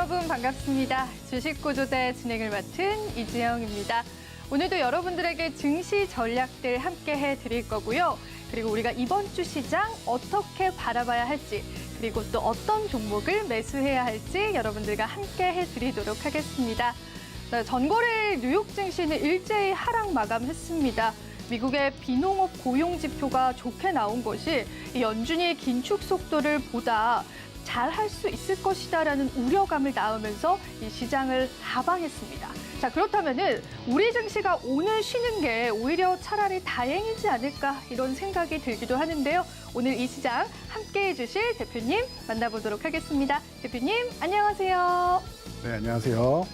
여러분 반갑습니다. 주식구조대 진행을 맡은 이지영입니다. 오늘도 여러분들에게 증시 전략들 함께 해드릴 거고요. 그리고 우리가 이번 주 시장 어떻게 바라봐야 할지, 그리고 또 어떤 종목을 매수해야 할지 여러분들과 함께 해드리도록 하겠습니다. 전거래일 뉴욕 증시는 일제히 하락 마감했습니다. 미국의 비농업 고용 지표가 좋게 나온 것이 연준이 긴축 속도를 보다 잘할 수 있을 것이다라는 우려감을 낳으면서 이 시장을 하방했습니다. 자, 그렇다면은 우리 증시가 오늘 쉬는 게 오히려 차라리 다행이지 않을까 이런 생각이 들기도 하는데요. 오늘 이 시장 함께해 주실 대표님 만나보도록 하겠습니다. 대표님, 안녕하세요. 네, 안녕하세요.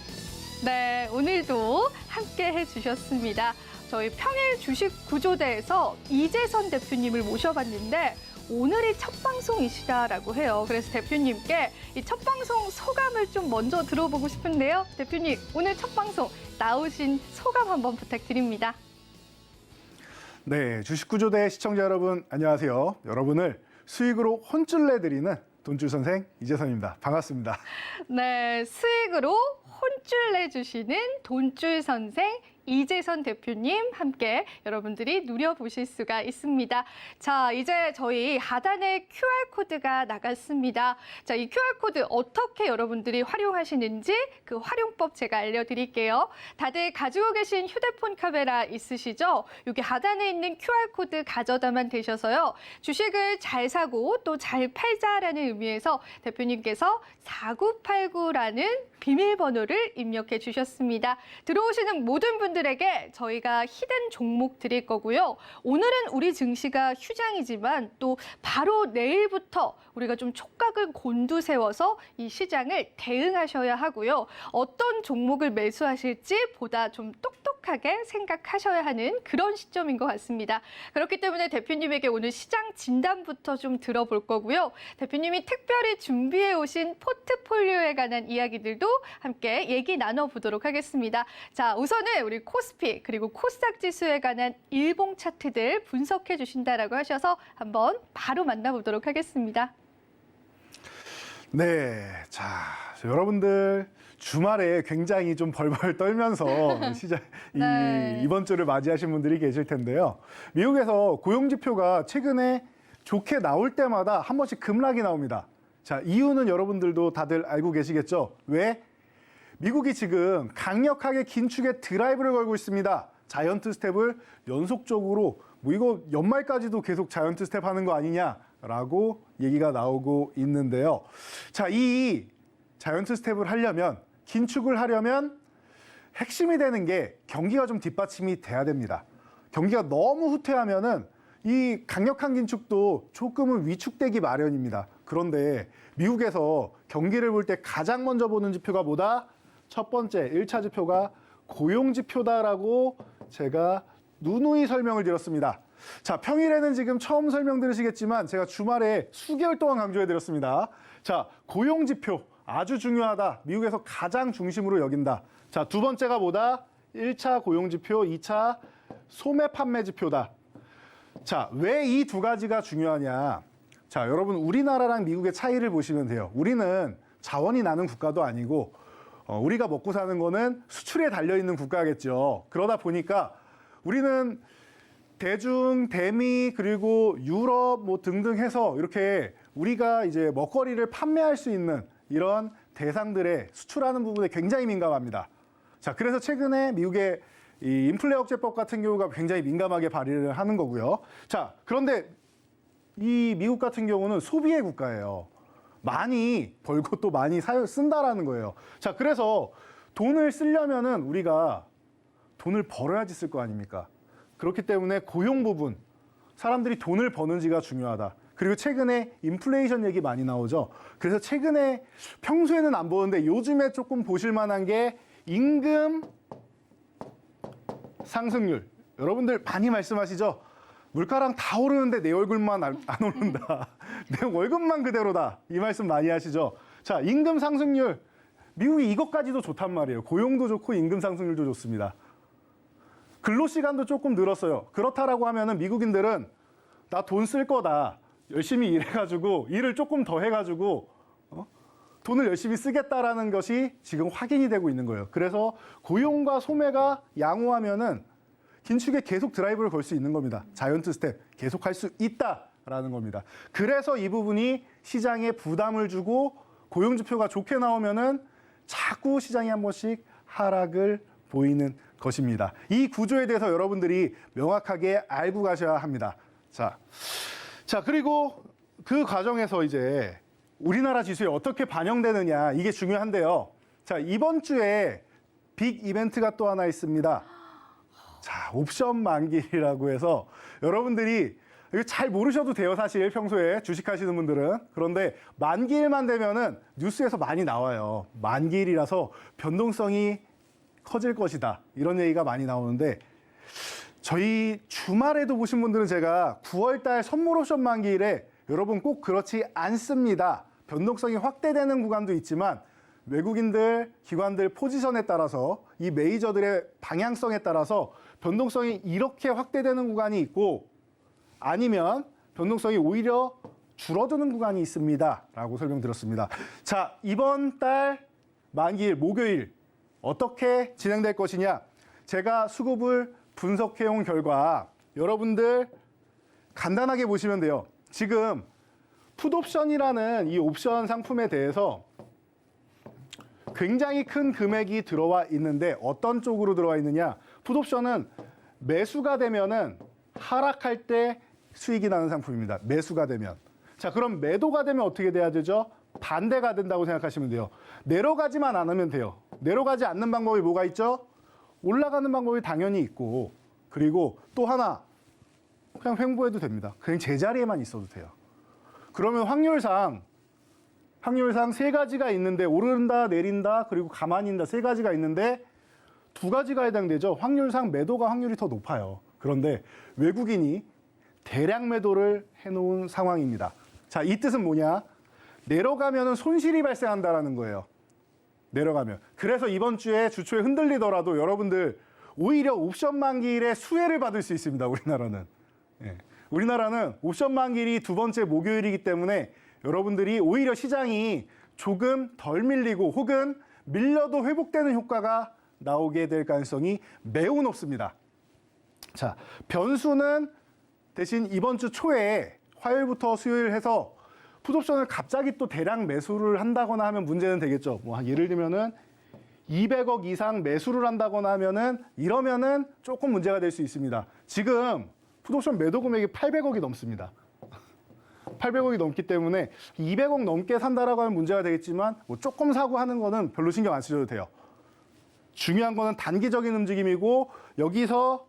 네, 오늘도 함께해 주셨습니다. 저희 평일 주식 구조대에서 이재선 대표님을 모셔봤는데 오늘이 첫 방송이시다라고 해요. 그래서 대표님께 이 첫 방송 소감을 좀 먼저 들어보고 싶은데요. 대표님, 오늘 첫 방송 나오신 소감 한번 부탁드립니다. 네, 주식구조대 시청자 여러분, 안녕하세요. 여러분을 수익으로 혼쭐 내드리는 돈줄 선생 이재선입니다. 반갑습니다. 네, 수익으로 혼쭐 내주시는 돈줄 선생 이재선 대표님 함께 여러분들이 누려보실 수가 있습니다. 자, 이제 저희 하단에 QR코드가 나갔습니다. 자, 이 QR코드 어떻게 여러분들이 활용하시는지 그 활용법 제가 알려드릴게요. 다들 가지고 계신 휴대폰 카메라 있으시죠? 여기 하단에 있는 QR코드 가져다만 되셔서요. 주식을 잘 사고 또 잘 팔자라는 의미에서 대표님께서 4989라는 비밀번호를 입력해 주셨습니다. 들어오시는 모든 분들에게 저희가 히든 종목 드릴 거고요. 오늘은 우리 증시가 휴장이지만 또 바로 내일부터 우리가 좀 촉각을 곤두세워서 이 시장을 대응하셔야 하고요. 어떤 종목을 매수하실지 보다 좀 똑똑하게 생각하셔야 하는 그런 시점인 것 같습니다. 그렇기 때문에 대표님에게 오늘 시장 진단부터 좀 들어볼 거고요. 대표님이 특별히 준비해 오신 포트폴리오에 관한 이야기들도 함께 얘기 나눠보도록 하겠습니다. 자, 우선은 우리 코스피 그리고 코스닥 지수에 관한 일봉 차트들 분석해 주신다라고 하셔서 한번 바로 만나보도록 하겠습니다. 네, 자, 여러분들 주말에 굉장히 좀 벌벌 떨면서 네. 이번 주를 맞이하신 분들이 계실 텐데요. 미국에서 고용지표가 최근에 좋게 나올 때마다 한 번씩 급락이 나옵니다. 자, 이유는 여러분들도 다들 알고 계시겠죠? 왜? 미국이 지금 강력하게 긴축에 드라이브를 걸고 있습니다. 자이언트 스텝을 연속적으로 이거 연말까지도 계속 자이언트 스텝 하는 거 아니냐라고 얘기가 나오고 있는데요. 자, 이 자이언트 스텝을 하려면, 긴축을 하려면 핵심이 되는 게 경기가 좀 뒷받침이 돼야 됩니다. 경기가 너무 후퇴하면은 이 강력한 긴축도 조금은 위축되기 마련입니다. 그런데 미국에서 경기를 볼 때 가장 먼저 보는 지표가 뭐다? 첫 번째 1차 지표가 고용지표다라고 제가 누누이 설명을 드렸습니다. 자, 평일에는 지금 처음 설명 들으시겠지만 제가 주말에 수개월 동안 강조해드렸습니다. 자, 고용지표 아주 중요하다. 미국에서 가장 중심으로 여긴다. 자, 두 번째가 뭐다? 1차 고용지표, 2차 소매 판매 지표다. 자, 왜 이 두 가지가 중요하냐? 자, 여러분 우리나라랑 미국의 차이를 보시면 돼요. 우리는 자원이 나는 국가도 아니고 우리가 먹고 사는 거는 수출에 달려있는 국가겠죠. 그러다 보니까 우리는 대중, 대미, 그리고 유럽 뭐 등등 해서 이렇게 우리가 이제 먹거리를 판매할 수 있는 이런 대상들의 수출하는 부분에 굉장히 민감합니다. 자, 그래서 최근에 미국의 이 인플레 억제법 같은 경우가 굉장히 민감하게 발의를 하는 거고요. 자, 그런데 이 미국 같은 경우는 소비의 국가예요. 많이 벌고 또 많이 쓴다라는 거예요. 자, 그래서 돈을 쓰려면은 우리가 돈을 벌어야지 쓸 거 아닙니까? 그렇기 때문에 고용 부분, 사람들이 돈을 버는지가 중요하다. 그리고 최근에 인플레이션 얘기 많이 나오죠. 그래서 최근에 평소에는 안 보는데 요즘에 조금 보실 만한 게 임금 상승률. 여러분들 많이 말씀하시죠? 물가랑 다 오르는데 내 얼굴만 안 오른다. 내 월급만 그대로다. 이 말씀 많이 하시죠? 자, 임금 상승률. 미국이 이것까지도 좋단 말이에요. 고용도 좋고 임금 상승률도 좋습니다. 근로시간도 조금 늘었어요. 그렇다라고 하면은 미국인들은 나 돈 쓸 거다. 열심히 일해가지고 일을 조금 더 해가지고 돈을 열심히 쓰겠다라는 것이 지금 확인이 되고 있는 거예요. 그래서 고용과 소매가 양호하면은 긴축에 계속 드라이브를 걸 수 있는 겁니다. 자이언트 스텝 계속할 수 있다라는 겁니다. 그래서 이 부분이 시장에 부담을 주고 고용 지표가 좋게 나오면은 자꾸 시장이 한 번씩 하락을 보이는 것입니다. 이 구조에 대해서 여러분들이 명확하게 알고 가셔야 합니다. 자, 그리고 그 과정에서 이제 우리나라 지수에 어떻게 반영되느냐 이게 중요한데요. 자, 이번 주에 빅 이벤트가 또 하나 있습니다. 자, 옵션 만기라고 해서 여러분들이 이거 잘 모르셔도 돼요. 사실 평소에 주식하시는 분들은. 그런데 만기일만 되면은 뉴스에서 많이 나와요. 만기일이라서 변동성이 커질 것이다. 이런 얘기가 많이 나오는데 저희 주말에도 보신 분들은 제가 9월달 선물 옵션 만기일에 여러분 꼭 그렇지 않습니다. 변동성이 확대되는 구간도 있지만 외국인들, 기관들 포지션에 따라서 이 메이저들의 방향성에 따라서 변동성이 이렇게 확대되는 구간이 있고 아니면 변동성이 오히려 줄어드는 구간이 있습니다. 라고 설명드렸습니다. 자, 이번 달 만기일 목요일 어떻게 진행될 것이냐. 제가 수급을 분석해온 결과 여러분들 간단하게 보시면 돼요. 지금 풋옵션이라는 이 옵션 상품에 대해서 굉장히 큰 금액이 들어와 있는데 어떤 쪽으로 들어와 있느냐. 풋옵션은 매수가 되면은 하락할 때 수익이 나는 상품입니다. 매수가 되면. 자, 그럼 매도가 되면 어떻게 돼야 되죠? 반대가 된다고 생각하시면 돼요. 내려가지만 않으면 돼요. 내려가지 않는 방법이 뭐가 있죠? 올라가는 방법이 당연히 있고 그리고 또 하나 그냥 횡보해도 됩니다. 그냥 제자리에만 있어도 돼요. 그러면 확률상 세 가지가 있는데 오른다, 내린다, 그리고 가만히 있다 세 가지가 있는데 두 가지가 해당되죠. 확률상 매도가 확률이 더 높아요. 그런데 외국인이 대량 매도를 해놓은 상황입니다. 자, 이 뜻은 뭐냐? 내려가면 손실이 발생한다라는 거예요. 내려가면. 그래서 이번 주에 주초에 흔들리더라도 여러분들 오히려 옵션 만기일에 수혜를 받을 수 있습니다. 우리나라는. 예. 우리나라는 옵션 만기일이 두 번째 목요일이기 때문에 여러분들이 오히려 시장이 조금 덜 밀리고 혹은 밀려도 회복되는 효과가 나오게 될 가능성이 매우 높습니다. 자, 변수는 대신 이번 주 초에 화요일부터 수요일 해서 풋옵션을 갑자기 또 대량 매수를 한다거나 하면 문제는 되겠죠. 뭐 예를 들면은 200억 이상 매수를 한다거나 하면은 이러면은 조금 문제가 될 수 있습니다. 지금 풋옵션 매도 금액이 800억이 넘습니다. 800억이 넘기 때문에 200억 넘게 산다라고 하면 문제가 되겠지만 뭐 조금 사고 하는 거는 별로 신경 안 쓰셔도 돼요. 중요한 거는 단기적인 움직임이고 여기서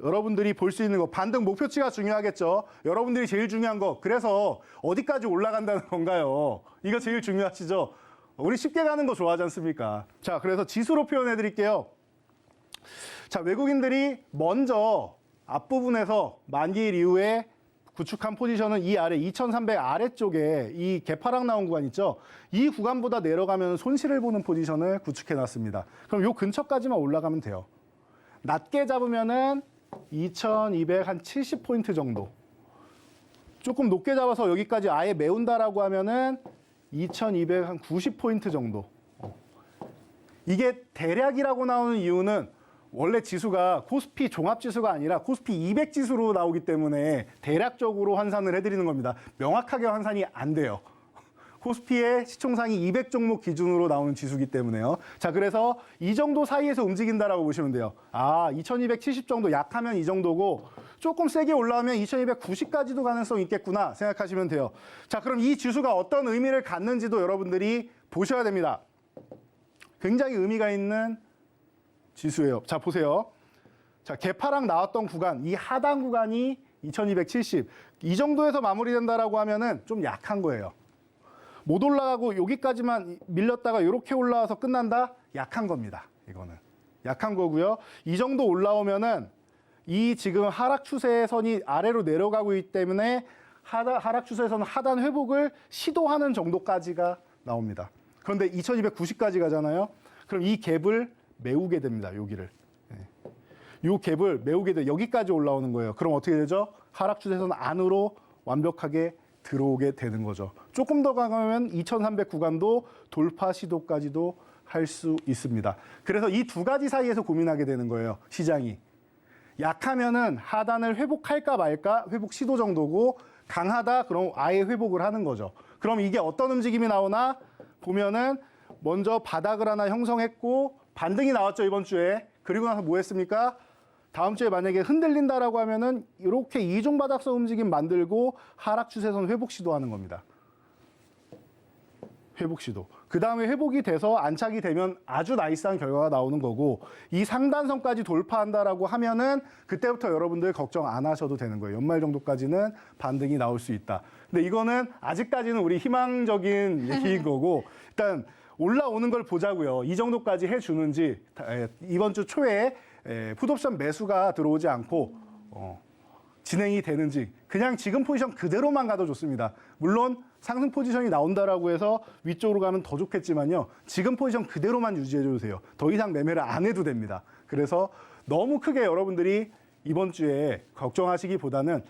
여러분들이 볼 수 있는 거 반등 목표치가 중요하겠죠. 여러분들이 제일 중요한 거. 그래서 어디까지 올라간다는 건가요? 이거 제일 중요하시죠. 우리 쉽게 가는 거 좋아하지 않습니까? 자, 그래서 지수로 표현해 드릴게요. 자, 외국인들이 먼저 앞부분에서 만기일 이후에 구축한 포지션은 이 아래 2300 아래쪽에 이 개파락 나온 구간 있죠. 이 구간보다 내려가면 손실을 보는 포지션을 구축해 놨습니다. 그럼 요 근처까지만 올라가면 돼요. 낮게 잡으면은 2200 한 70포인트 정도. 조금 높게 잡아서 여기까지 아예 메운다라고 하면은 2200 한 90포인트 정도. 이게 대략이라고 나오는 이유는 원래 지수가 코스피 종합지수가 아니라 코스피 200 지수로 나오기 때문에 대략적으로 환산을 해드리는 겁니다. 명확하게 환산이 안 돼요. 코스피의 시총상위 200 종목 기준으로 나오는 지수기 때문에요. 자, 그래서 이 정도 사이에서 움직인다라고 보시면 돼요. 아, 2270 정도 약하면 이 정도고 조금 세게 올라오면 2290까지도 가능성이 있겠구나 생각하시면 돼요. 자, 그럼 이 지수가 어떤 의미를 갖는지도 여러분들이 보셔야 됩니다. 굉장히 의미가 있는 지수예요. 자, 보세요. 자, 개파락 나왔던 구간, 이 하단 구간이 2270. 이 정도에서 마무리된다라고 하면은 좀 약한 거예요. 못 올라가고 여기까지만 밀렸다가 이렇게 올라와서 끝난다? 약한 겁니다. 이거는. 약한 거고요. 이 정도 올라오면은 이 지금 하락 추세선이 아래로 내려가고 있기 때문에 하락 추세선 하단 회복을 시도하는 정도까지가 나옵니다. 그런데 2290까지 가잖아요. 그럼 이 갭을 메우게 됩니다. 여기를. 이 갭을 메우게 돼 여기까지 올라오는 거예요. 그럼 어떻게 되죠? 하락 추세선 안으로 완벽하게 들어오게 되는 거죠. 조금 더 강하면 2300 구간도 돌파 시도까지도 할 수 있습니다. 그래서 이 두 가지 사이에서 고민하게 되는 거예요. 시장이. 약하면은 하단을 회복할까 말까 회복 시도 정도고 강하다 그럼 아예 회복을 하는 거죠. 그럼 이게 어떤 움직임이 나오나 보면은 먼저 바닥을 하나 형성했고 반등이 나왔죠, 이번 주에. 그리고 나서 뭐 했습니까? 다음 주에 만약에 흔들린다라고 하면은 이렇게 이중 바닥선 움직임 만들고 하락 추세선 회복 시도하는 겁니다. 회복 시도. 그 다음에 회복이 돼서 안착이 되면 아주 나이스한 결과가 나오는 거고 이 상단선까지 돌파한다라고 하면은 그때부터 여러분들 걱정 안 하셔도 되는 거예요. 연말 정도까지는 반등이 나올 수 있다. 근데 이거는 아직까지는 우리 희망적인 얘기인 거고 일단 올라오는 걸 보자고요. 이 정도까지 해주는지 이번 주 초에 풋옵션 매수가 들어오지 않고 진행이 되는지 그냥 지금 포지션 그대로만 가도 좋습니다. 물론 상승 포지션이 나온다라고 해서 위쪽으로 가면 더 좋겠지만요. 지금 포지션 그대로만 유지해 주세요. 더 이상 매매를 안 해도 됩니다. 그래서 너무 크게 여러분들이 이번 주에 걱정하시기보다는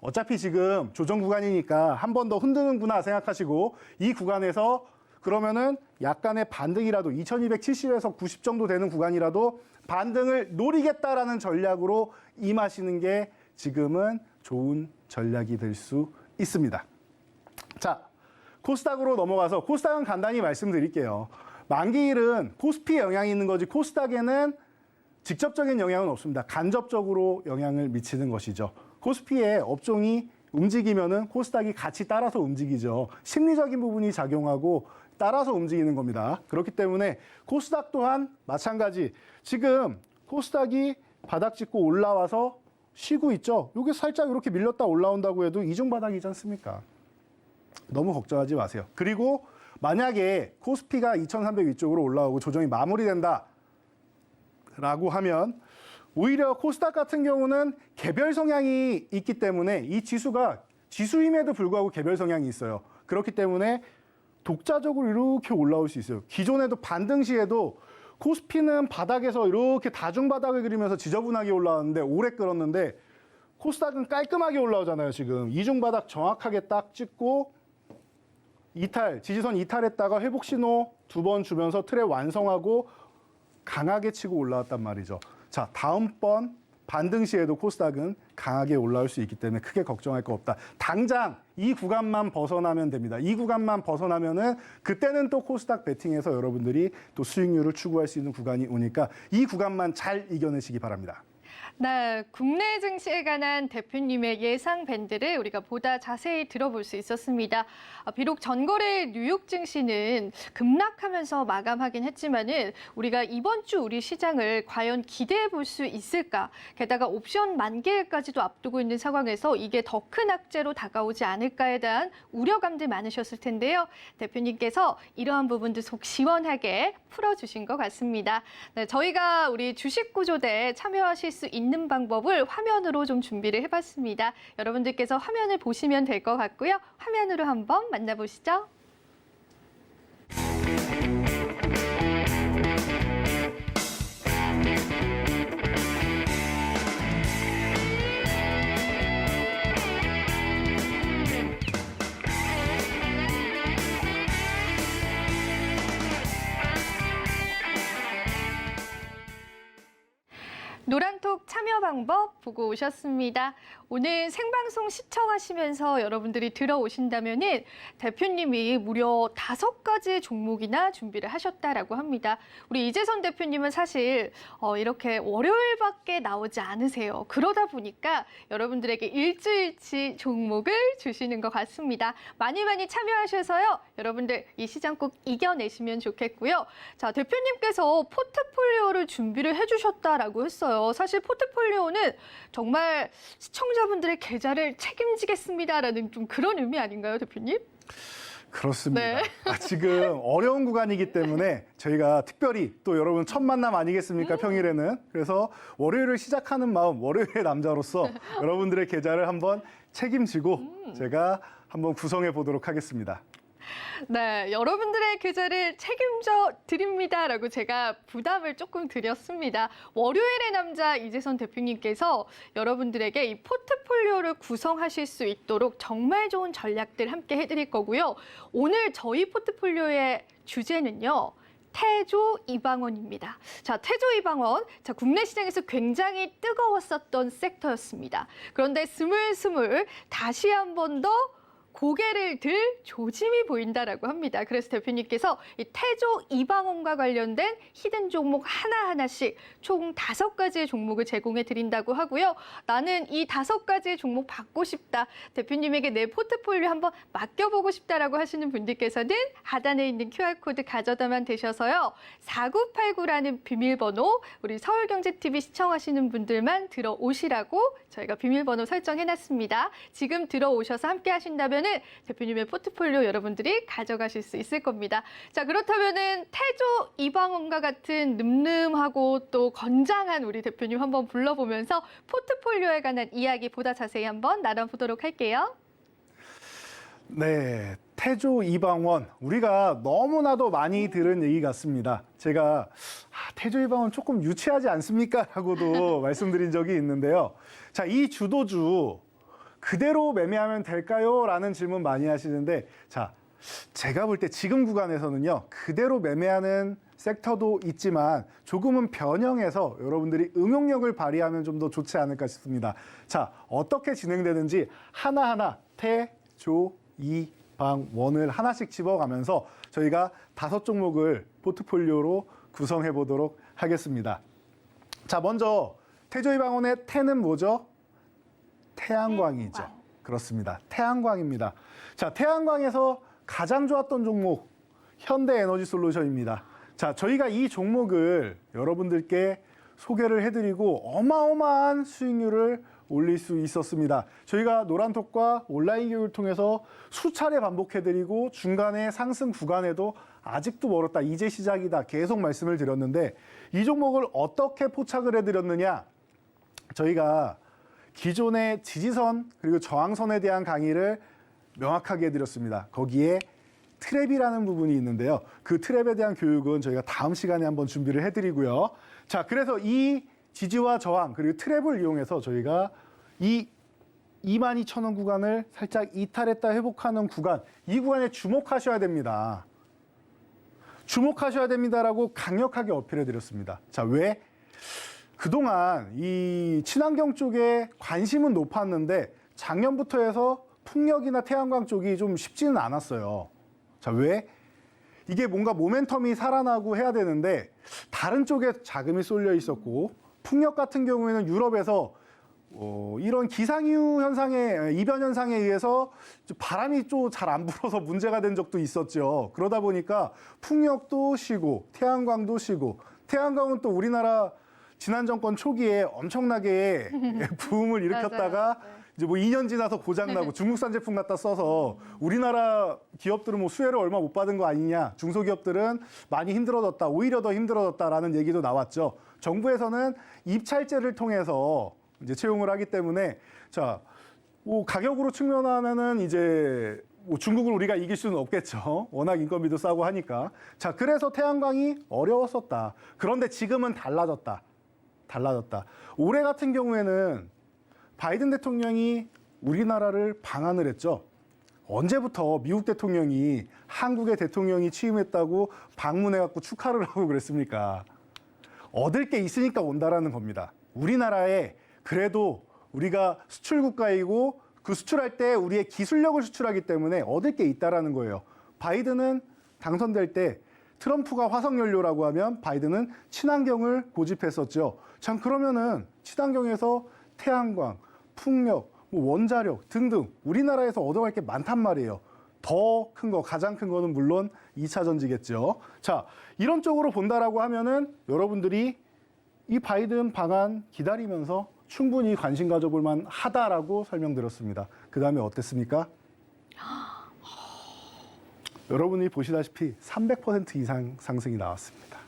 어차피 지금 조정 구간이니까 한 번 더 흔드는구나 생각하시고 이 구간에서 그러면은 약간의 반등이라도 2270에서 90 정도 되는 구간이라도 반등을 노리겠다라는 전략으로 임하시는 게 지금은 좋은 전략이 될 수 있습니다. 자, 코스닥으로 넘어가서 코스닥은 간단히 말씀드릴게요. 만기일은 코스피에 영향이 있는 거지 코스닥에는 직접적인 영향은 없습니다. 간접적으로 영향을 미치는 것이죠. 코스피의 업종이 움직이면은 코스닥이 같이 따라서 움직이죠. 심리적인 부분이 작용하고 따라서 움직이는 겁니다. 그렇기 때문에 코스닥 또한 마찬가지. 지금 코스닥이 바닥 짚고 올라와서 쉬고 있죠. 이게 살짝 이렇게 밀렸다 올라온다고 해도 이중 바닥이지 않습니까? 너무 걱정하지 마세요. 그리고 만약에 코스피가 2300 위쪽으로 올라오고 조정이 마무리된다 라고 하면 오히려 코스닥 같은 경우는 개별 성향이 있기 때문에 이 지수가 지수임에도 불구하고 개별 성향이 있어요. 그렇기 때문에 독자적으로 이렇게 올라올 수 있어요. 기존에도 반등 시에도 코스피는 바닥에서 이렇게 다중바닥을 그리면서 지저분하게 올라왔는데 오래 끌었는데 코스닥은 깔끔하게 올라오잖아요. 지금 이중바닥 정확하게 딱 찍고 지지선 이탈했다가 회복 신호 2번 주면서 트랩 완성하고 강하게 치고 올라왔단 말이죠. 자, 다음번 반등 시에도 코스닥은 강하게 올라올 수 있기 때문에 크게 걱정할 거 없다. 당장 이 구간만 벗어나면 됩니다. 이 구간만 벗어나면은 그때는 또 코스닥 베팅에서 여러분들이 또 수익률을 추구할 수 있는 구간이 오니까 이 구간만 잘 이겨내시기 바랍니다. 네, 국내 증시에 관한 대표님의 예상 밴드를 우리가 보다 자세히 들어볼 수 있었습니다. 비록 전거래 뉴욕 증시는 급락하면서 마감하긴 했지만은 우리가 이번 주 우리 시장을 과연 기대해 볼 수 있을까? 게다가 옵션 만기일까지도 앞두고 있는 상황에서 이게 더 큰 악재로 다가오지 않을까에 대한 우려감들 많으셨을 텐데요. 대표님께서 이러한 부분도 속 시원하게 풀어주신 것 같습니다. 네, 저희가 우리 주식구조대에 참여하실 수 있는 방법을 화면으로 좀 준비를 해봤습니다. 여러분들께서 화면을 보시면 될 것 같고요. 화면으로 한번 만나보시죠. 노란톡 참여 방법 보고 오셨습니다. 오늘 생방송 시청하시면서 여러분들이 들어오신다면은 대표님이 무려 5가지 종목이나 준비를 하셨다라고 합니다. 우리 이재선 대표님은 사실 이렇게 월요일밖에 나오지 않으세요. 그러다 보니까 여러분들에게 일주일치 종목을 주시는 것 같습니다. 많이 참여하셔서요. 여러분들 이 시장 꼭 이겨내시면 좋겠고요. 자, 대표님께서 포트폴리오를 준비를 해주셨다라고 했어요. 사실 포트폴리오는 정말 시청자분들의 계좌를 책임지겠습니다라는 좀 그런 의미 아닌가요, 대표님? 그렇습니다. 네. 지금 어려운 구간이기 때문에 저희가 특별히 또 여러분 첫 만남 아니겠습니까, 평일에는. 그래서 월요일을 시작하는 마음, 월요일의 남자로서 여러분들의 계좌를 한번 책임지고 제가 한번 구성해 보도록 하겠습니다. 네, 여러분들의 계좌를 책임져 드립니다라고 제가 부담을 조금 드렸습니다. 월요일의 남자 이재선 대표님께서 여러분들에게 이 포트폴리오를 구성하실 수 있도록 정말 좋은 전략들 함께 해드릴 거고요. 오늘 저희 포트폴리오의 주제는요. 태조 이방원입니다. 자, 태조 이방원. 자, 국내 시장에서 굉장히 뜨거웠었던 섹터였습니다. 그런데 스물스물 다시 한 번 더 고개를 들 조짐이 보인다라고 합니다. 그래서 대표님께서 이 태조 이방원과 관련된 히든 종목 하나하나씩 총 5가지의 종목을 제공해 드린다고 하고요. 나는 이 5가지의 종목 받고 싶다. 대표님에게 내 포트폴리오 한번 맡겨보고 싶다라고 하시는 분들께서는 하단에 있는 QR코드 가져다만 되셔서요. 4989라는 비밀번호 우리 서울경제TV 시청하시는 분들만 들어오시라고 저희가 비밀번호 설정해놨습니다. 지금 들어오셔서 함께 하신다면 대표님의 포트폴리오 여러분들이 가져가실 수 있을 겁니다. 자, 그렇다면은 태조 이방원과 같은 늠름하고 또 건장한 우리 대표님 한번 불러보면서 포트폴리오에 관한 이야기 보다 자세히 한번 나눠보도록 할게요. 네, 태조 이방원. 우리가 너무나도 많이 들은 얘기 같습니다. 제가 태조 이방원 조금 유치하지 않습니까? 라고도 말씀드린 적이 있는데요. 자, 이 주도주 그대로 매매하면 될까요? 라는 질문 많이 하시는데, 자, 제가 볼 때 지금 구간에서는요, 그대로 매매하는 섹터도 있지만 조금은 변형해서 여러분들이 응용력을 발휘하면 좀 더 좋지 않을까 싶습니다. 자, 어떻게 진행되는지 하나하나 태조 이방원을 하나씩 집어가면서 저희가 5종목을 포트폴리오로 구성해 보도록 하겠습니다. 자, 먼저 태조 이방원의 태는 뭐죠? 태양광이죠. 그렇습니다. 태양광입니다. 자, 태양광에서 가장 좋았던 종목 현대에너지솔루션입니다. 자, 저희가 이 종목을 여러분들께 소개를 해드리고 어마어마한 수익률을 올릴 수 있었습니다. 저희가 노란톡과 온라인 교육을 통해서 수차례 반복해드리고 중간에 상승 구간에도 아직도 멀었다, 이제 시작이다 계속 말씀을 드렸는데 이 종목을 어떻게 포착을 해드렸느냐, 저희가 기존의 지지선 그리고 저항선에 대한 강의를 명확하게 해드렸습니다. 거기에 트랩이라는 부분이 있는데요. 그 트랩에 대한 교육은 저희가 다음 시간에 한번 준비를 해드리고요. 자, 그래서 이 지지와 저항 그리고 트랩을 이용해서 저희가 이 22,000원 구간을 살짝 이탈했다 회복하는 구간, 이 구간에 주목하셔야 됩니다. 주목하셔야 됩니다라고 강력하게 어필해드렸습니다. 자, 왜? 그동안 이 친환경 쪽에 관심은 높았는데 작년부터 해서 풍력이나 태양광 쪽이 좀 쉽지는 않았어요. 자, 왜? 이게 뭔가 모멘텀이 살아나고 해야 되는데 다른 쪽에 자금이 쏠려 있었고, 풍력 같은 경우에는 유럽에서 이런 기상이유 현상에, 이변 현상에 의해서 바람이 좀 잘 안 불어서 문제가 된 적도 있었죠. 그러다 보니까 풍력도 쉬고 태양광도 쉬고, 태양광은 또 우리나라 지난 정권 초기에 엄청나게 부음을 일으켰다가 이제 뭐 2년 지나서 고장나고 중국산 제품 갖다 써서 우리나라 기업들은 뭐 수혜를 얼마 못 받은 거 아니냐, 중소기업들은 많이 힘들어졌다, 오히려 더 힘들어졌다라는 얘기도 나왔죠. 정부에서는 입찰제를 통해서 이제 채용을 하기 때문에, 자, 뭐 가격으로 측면하면은 이제 뭐 중국을 우리가 이길 수는 없겠죠. 워낙 인건비도 싸고 하니까. 자, 그래서 태양광이 어려웠었다. 그런데 지금은 달라졌다. 올해 같은 경우에는 바이든 대통령이 우리나라를 방한을 했죠. 언제부터 미국 대통령이 한국의 대통령이 취임했다고 방문해갖고 축하를 하고 그랬습니까? 얻을 게 있으니까 온다라는 겁니다. 우리나라에 그래도 우리가 수출 국가이고 그 수출할 때 우리의 기술력을 수출하기 때문에 얻을 게 있다라는 거예요. 바이든은 당선될 때 트럼프가 화석연료라고 하면 바이든은 친환경을 고집했었죠. 참, 그러면은 친환경에서 태양광, 풍력, 뭐 원자력 등등 우리나라에서 얻어갈 게 많단 말이에요. 더 큰 거, 가장 큰 거는 물론 2차 전지겠죠. 자, 이런 쪽으로 본다라고 하면은 여러분들이 이 바이든 방안 기다리면서 충분히 관심 가져볼 만하다라고 설명드렸습니다. 그 다음에 어땠습니까? 여러분이 보시다시피 300% 이상 상승이 나왔습니다.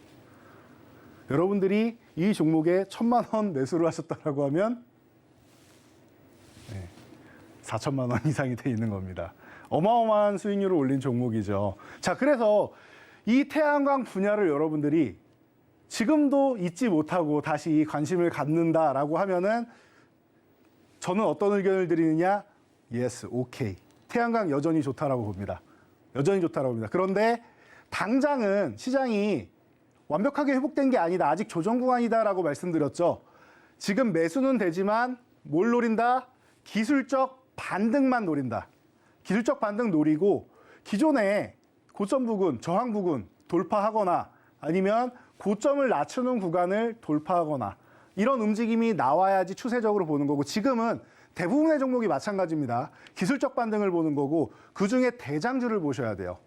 여러분들이 이 종목에 1,000만 원 매수를 하셨다라고 하면 4천만 원 이상이 돼 있는 겁니다. 어마어마한 수익률을 올린 종목이죠. 자, 그래서 이 태양광 분야를 여러분들이 지금도 잊지 못하고 다시 관심을 갖는다라고 하면은 저는 어떤 의견을 드리느냐? yes, okay. 태양광 여전히 좋다라고 봅니다. 여전히 좋다라고 봅니다. 그런데 당장은 시장이 완벽하게 회복된 게 아니다. 아직 조정 구간이다라고 말씀드렸죠. 지금 매수는 되지만 뭘 노린다? 기술적 반등만 노린다. 기술적 반등 노리고 기존의 고점 부근, 저항 부근 돌파하거나 아니면 고점을 낮추는 구간을 돌파하거나 이런 움직임이 나와야지 추세적으로 보는 거고 지금은 대부분의 종목이 마찬가지입니다. 기술적 반등을 보는 거고 그중에 대장주를 보셔야 돼요.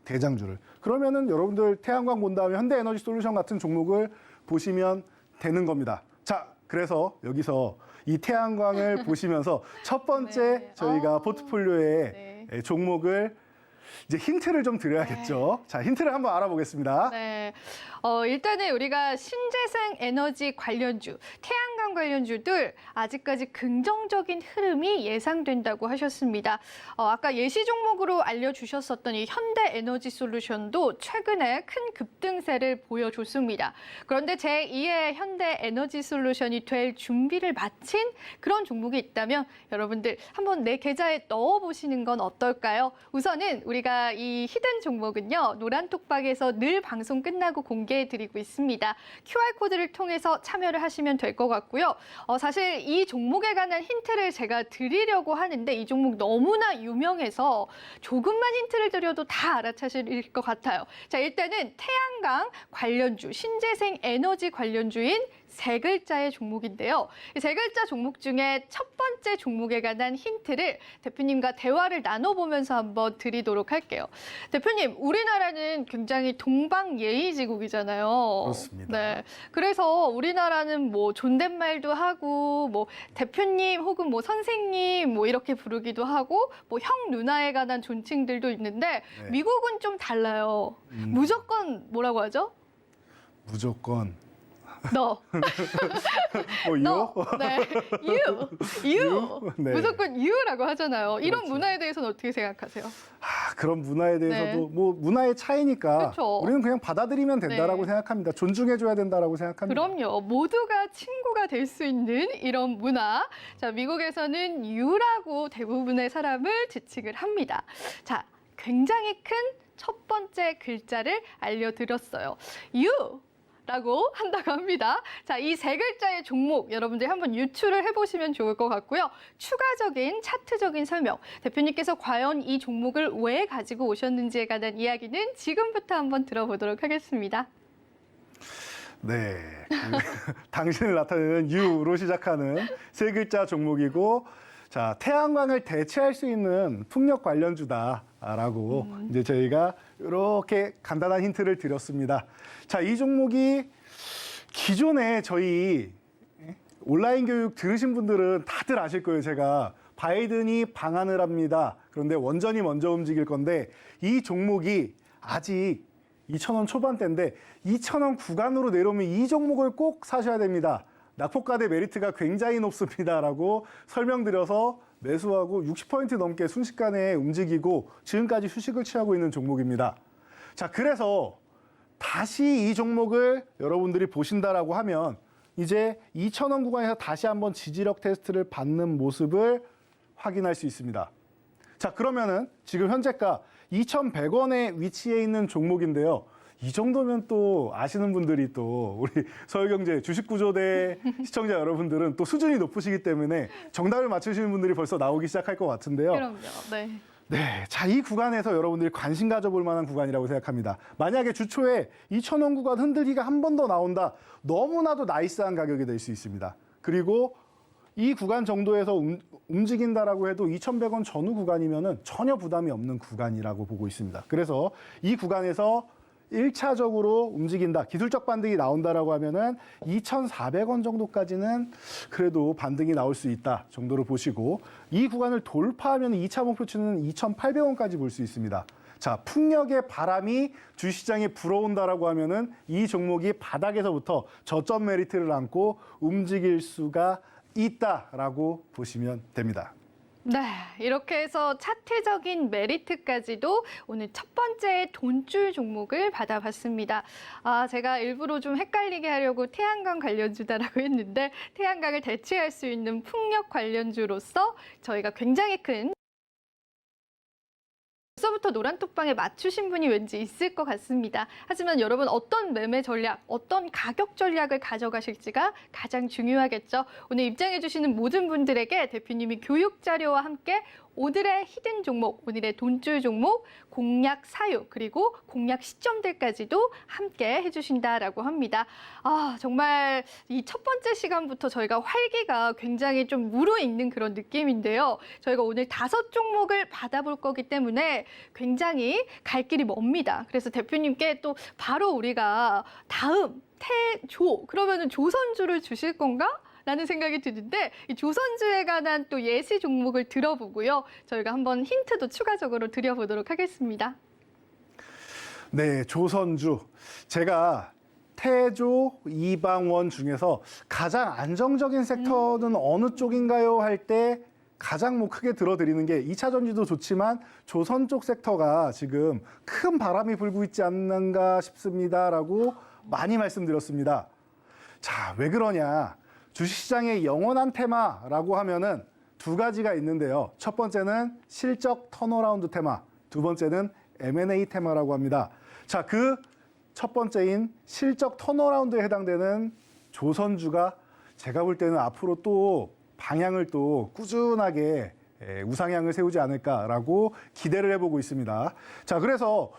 대장주를. 그러면은 여러분들 태양광 본 다음에 현대에너지솔루션 같은 종목을 보시면 되는 겁니다. 자, 그래서 여기서 이 태양광을 보시면서 첫 번째 네. 저희가 포트폴리오의 네. 종목을 이제 힌트를 좀 드려야겠죠. 자, 힌트를 한번 알아보겠습니다. 네. 일단은 우리가 신재생 에너지 관련주, 태양광 관련주들 아직까지 긍정적인 흐름이 예상된다고 하셨습니다. 아까 예시 종목으로 알려주셨었던 이 현대에너지솔루션도 최근에 큰 급등세를 보여줬습니다. 그런데 제2의 현대에너지솔루션이 될 준비를 마친 그런 종목이 있다면 여러분들 한번 내 계좌에 넣어보시는 건 어떨까요? 우선은 우리가 이 히든 종목은요. 노란톡방에서 늘 방송 끝나고 공개해드리고 있습니다. QR코드를 통해서 참여를 하시면 될 것 같고요. 사실 이 종목에 관한 힌트를 제가 드리려고 하는데 이 종목 너무나 유명해서 조금만 힌트를 드려도 다 알아차실 것 같아요. 자, 일단은 태양광 관련주, 신재생 에너지 관련주인 세 글자의 종목인데요. 이 세 글자 종목 중에 첫 번째 종목에 관한 힌트를 대표님과 대화를 나눠보면서 한번 드리도록 할게요. 대표님, 우리나라는 굉장히 동방예의지국이잖아요. 그렇습니다. 네. 그래서 우리나라는 뭐 존댓말도 하고 뭐 대표님 혹은 뭐 선생님 뭐 이렇게 부르기도 하고 뭐 형 누나에 관한 존칭들도 있는데 네. 미국은 좀 달라요. 무조건 뭐라고 하죠? 무조건 너. 요? 네. you. 네. 무조건 you라고 하잖아요. 이런 그렇죠. 문화에 대해서는 어떻게 생각하세요? 그런 문화에 대해서도 네. 뭐 문화의 차이니까 그쵸. 우리는 그냥 받아들이면 된다라고 네. 생각합니다. 존중해줘야 된다라고 생각합니다. 그럼요. 모두가 친구가 될 수 있는 이런 문화. 자, 미국에서는 you라고 대부분의 사람을 지칭을 합니다. 자, 굉장히 큰 첫 번째 글자를 알려드렸어요. you. 라고 한다고 합니다. 자, 이 세 글자의 종목 여러분들 한번 유추를 해보시면 좋을 것 같고요. 추가적인 차트적인 설명, 대표님께서 과연 이 종목을 왜 가지고 오셨는지에 관한 이야기는 지금부터 한번 들어보도록 하겠습니다. 네. 당신을 나타내는 유로 시작하는 세 글자 종목이고, 자, 태양광을 대체할 수 있는 풍력 관련주다라고 이제 저희가 이렇게 간단한 힌트를 드렸습니다. 자, 이 종목이 기존에 저희 온라인 교육 들으신 분들은 다들 아실 거예요. 제가 바이든이 방한을 합니다. 그런데 원전이 먼저 움직일 건데 이 종목이 아직 2,000원 초반대인데 2,000원 구간으로 내려오면 이 종목을 꼭 사셔야 됩니다. 낙폭과대 메리트가 굉장히 높습니다라고 설명드려서 매수하고 60포인트 넘게 순식간에 움직이고 지금까지 휴식을 취하고 있는 종목입니다. 자, 그래서 다시 이 종목을 여러분들이 보신다라고 하면 이제 2,000원 구간에서 다시 한번 지지력 테스트를 받는 모습을 확인할 수 있습니다. 자, 그러면은 지금 현재가 2,100원에 위치해 있는 종목인데요. 이 정도면 또 아시는 분들이 또 우리 서울경제 주식구조대 시청자 여러분들은 또 수준이 높으시기 때문에 정답을 맞추시는 분들이 벌써 나오기 시작할 것 같은데요. 그럼요. 네. 네, 자, 이 구간에서 여러분들이 관심 가져볼 만한 구간이라고 생각합니다. 만약에 주초에 2,000원 구간 흔들기가 한 번 더 나온다, 너무나도 나이스한 가격이 될 수 있습니다. 그리고 이 구간 정도에서 움직인다라고 해도 2,100원 전후 구간이면은 전혀 부담이 없는 구간이라고 보고 있습니다. 그래서 이 구간에서 1차적으로 움직인다, 기술적 반등이 나온다라고 하면은 2,400원 정도까지는 그래도 반등이 나올 수 있다 정도로 보시고 이 구간을 돌파하면 2차 목표치는 2,800원까지 볼 수 있습니다. 자, 풍력의 바람이 주시장에 불어온다라고 하면은 이 종목이 바닥에서부터 저점 메리트를 안고 움직일 수가 있다라고 보시면 됩니다. 네, 이렇게 해서 차트적인 메리트까지도 오늘 첫 번째 돈줄 종목을 받아봤습니다. 제가 일부러 좀 헷갈리게 하려고 태양광 관련주다라고 했는데 태양광을 대체할 수 있는 풍력 관련주로서 저희가 굉장히 큰 벌써부터 노란톡방에 맞추신 분이 왠지 있을 것 같습니다. 하지만 여러분 어떤 매매 전략, 어떤 가격 전략을 가져가실지가 가장 중요하겠죠. 오늘 입장해 주시는 모든 분들에게 대표님이 교육 자료와 함께 오늘의 히든 종목, 오늘의 돈줄 종목, 공략 사유, 그리고 공략 시점들까지도 함께 해주신다라고 합니다. 정말 이 첫 번째 시간부터 저희가 활기가 굉장히 좀 무르익는 그런 느낌인데요. 저희가 오늘 5종목을 받아볼 거기 때문에 굉장히 갈 길이 멉니다. 그래서 대표님께 또 바로 우리가 다음 태조, 그러면은 조선주를 주실 건가? 라는 생각이 드는데 이 조선주에 관한 또 예시 종목을 들어보고요. 저희가 한번 힌트도 추가적으로 드려보도록 하겠습니다. 네, 조선주. 제가 태조, 이방원 중에서 가장 안정적인 섹터는 어느 쪽인가요? 할 때 가장 크게 들어드리는 게 2차 전지도 좋지만 조선 쪽 섹터가 지금 큰 바람이 불고 있지 않는가 싶습니다라고 많이 말씀드렸습니다. 자, 왜 그러냐? 주식시장의 영원한 테마라고 하면은 두 가지가 있는데요. 첫 번째는 실적 턴어라운드 테마, 두 번째는 M&A 테마라고 합니다. 자, 그 첫 번째인 실적 턴어라운드에 해당되는 조선주가 제가 볼 때는 앞으로 또 방향을 또 꾸준하게 우상향을 세우지 않을까라고 기대를 해보고 있습니다. 자, 그래서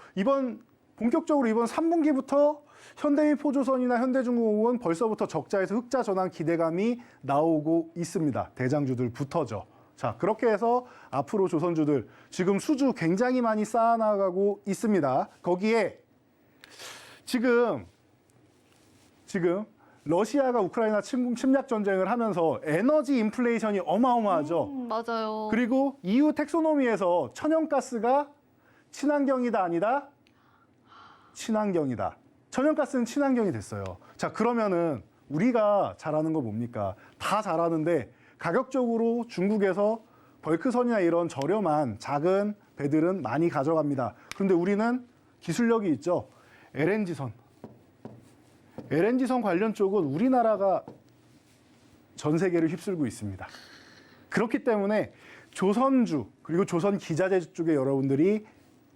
본격적으로 이번 3분기부터 현대일포조선이나 현대중공업은 벌써부터 적자에서 흑자 전환 기대감이 나오고 있습니다. 대장주들부터죠. 자, 그렇게 해서 앞으로 조선주들 지금 수주 굉장히 많이 쌓아나가고 있습니다. 거기에 지금 러시아가 우크라이나 침략 전쟁을 하면서 에너지 인플레이션이 어마어마하죠. 맞아요. 그리고 EU 텍소노미에서 천연가스가 친환경이다 아니다? 친환경이다. 천연가스는 친환경이 됐어요. 자, 그러면은 우리가 잘하는 거 뭡니까? 다 잘하는데 가격적으로 중국에서 벌크선이나 이런 저렴한 작은 배들은 많이 가져갑니다. 그런데 우리는 기술력이 있죠. LNG선 관련 쪽은 우리나라가 전 세계를 휩쓸고 있습니다. 그렇기 때문에 조선주 그리고 조선 기자재 쪽에 여러분들이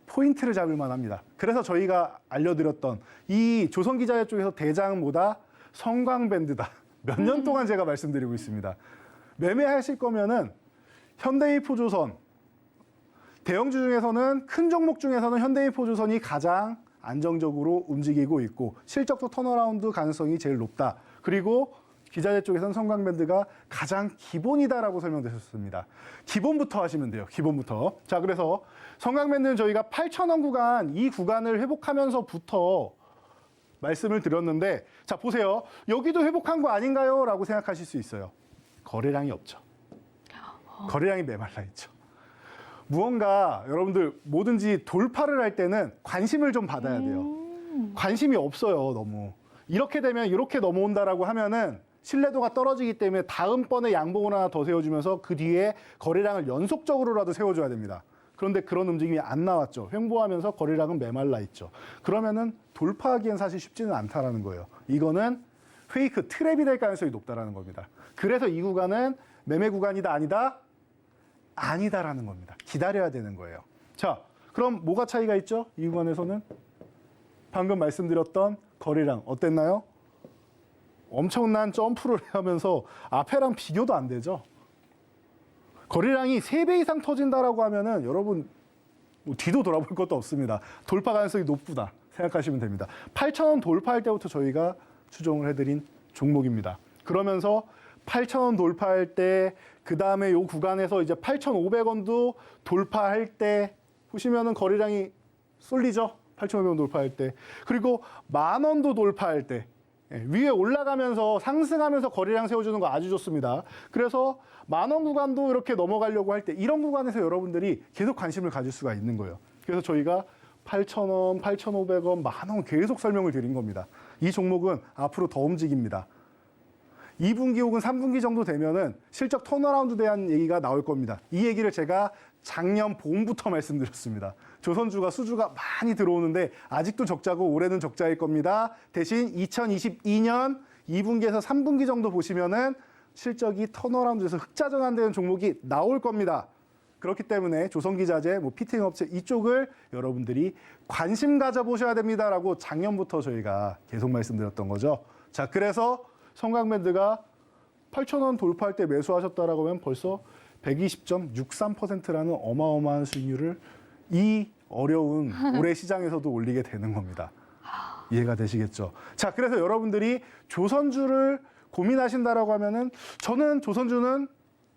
포인트를 잡을 만합니다. 그래서 저희가 알려드렸던 이 조선 기자재 쪽에서 대장보다 성광밴드다. 몇 년 동안 제가 말씀드리고 있습니다. 매매하실 거면은 현대일포조선 대형주 중에서는 큰 종목 중에서는 현대일포조선이 가장 안정적으로 움직이고 있고 실적도 턴어라운드 가능성이 제일 높다. 그리고 기자재 쪽에서는 성광밴드가 가장 기본이다라고 설명드렸습니다. 기본부터 하시면 돼요. 기본부터. 자, 그래서 성광밴드는 저희가 8,000원 구간, 이 구간을 회복하면서부터 말씀을 드렸는데, 자, 보세요. 여기도 회복한 거 아닌가요? 라고 생각하실 수 있어요. 거래량이 없죠. 거래량이 메말라 있죠. 무언가 여러분들 뭐든지 돌파를 할 때는 관심을 좀 받아야 돼요. 관심이 없어요, 너무. 이렇게 되면 이렇게 넘어온다라고 하면은 신뢰도가 떨어지기 때문에 다음번에 양봉을 하나 더 세워주면서 그 뒤에 거래량을 연속적으로라도 세워줘야 됩니다. 그런데 그런 움직임이 안 나왔죠. 횡보하면서 거래량은 메말라 있죠. 그러면은 돌파하기엔 사실 쉽지는 않다라는 거예요. 이거는 페이크 트랩이 될 가능성이 높다라는 겁니다. 그래서 이 구간은 매매 구간이다 아니다? 아니다라는 겁니다. 기다려야 되는 거예요. 자, 그럼 뭐가 차이가 있죠? 이 구간에서는 방금 말씀드렸던 거래량 어땠나요? 엄청난 점프를 하면서 앞에랑 비교도 안 되죠. 거래량이 3배 이상 터진다라고 하면은 여러분 뒤도 돌아볼 것도 없습니다. 돌파 가능성이 높다 생각하시면 됩니다. 8,000원 돌파할 때부터 저희가 추종을 해드린 종목입니다. 그러면서 8,000원 돌파할 때 그 다음에 이 구간에서 이제 8,500원도 돌파할 때 보시면은 거래량이 쏠리죠. 8,500원 돌파할 때. 그리고 10,000원도 돌파할 때. 위에 올라가면서 상승하면서 거래량 세워주는 거 아주 좋습니다. 그래서 10,000원 구간도 이렇게 넘어가려고 할 때 이런 구간에서 여러분들이 계속 관심을 가질 수가 있는 거예요. 그래서 저희가 8,000원, 8,500원, 10,000원 계속 설명을 드린 겁니다. 이 종목은 앞으로 더 움직입니다. 2분기 혹은 3분기 정도 되면은 실적 턴어라운드에 대한 얘기가 나올 겁니다. 이 얘기를 제가 작년 봄부터 말씀드렸습니다. 조선주가 수주가 많이 들어오는데 아직도 적자고 올해는 적자일 겁니다. 대신 2022년 2분기에서 3분기 정도 보시면은 실적이 턴어라운드에서 흑자 전환되는 종목이 나올 겁니다. 그렇기 때문에 조선기자재, 피팅 업체 이쪽을 여러분들이 관심 가져보셔야 됩니다라고 작년부터 저희가 계속 말씀드렸던 거죠. 자, 그래서 성강밴드가 8,000원 돌파할 때 매수하셨다라고 하면 벌써 120.63%라는 어마어마한 수익률을 이 어려운 올해 시장에서도 올리게 되는 겁니다. 이해가 되시겠죠? 자, 그래서 여러분들이 조선주를 고민하신다라고 하면은 저는 조선주는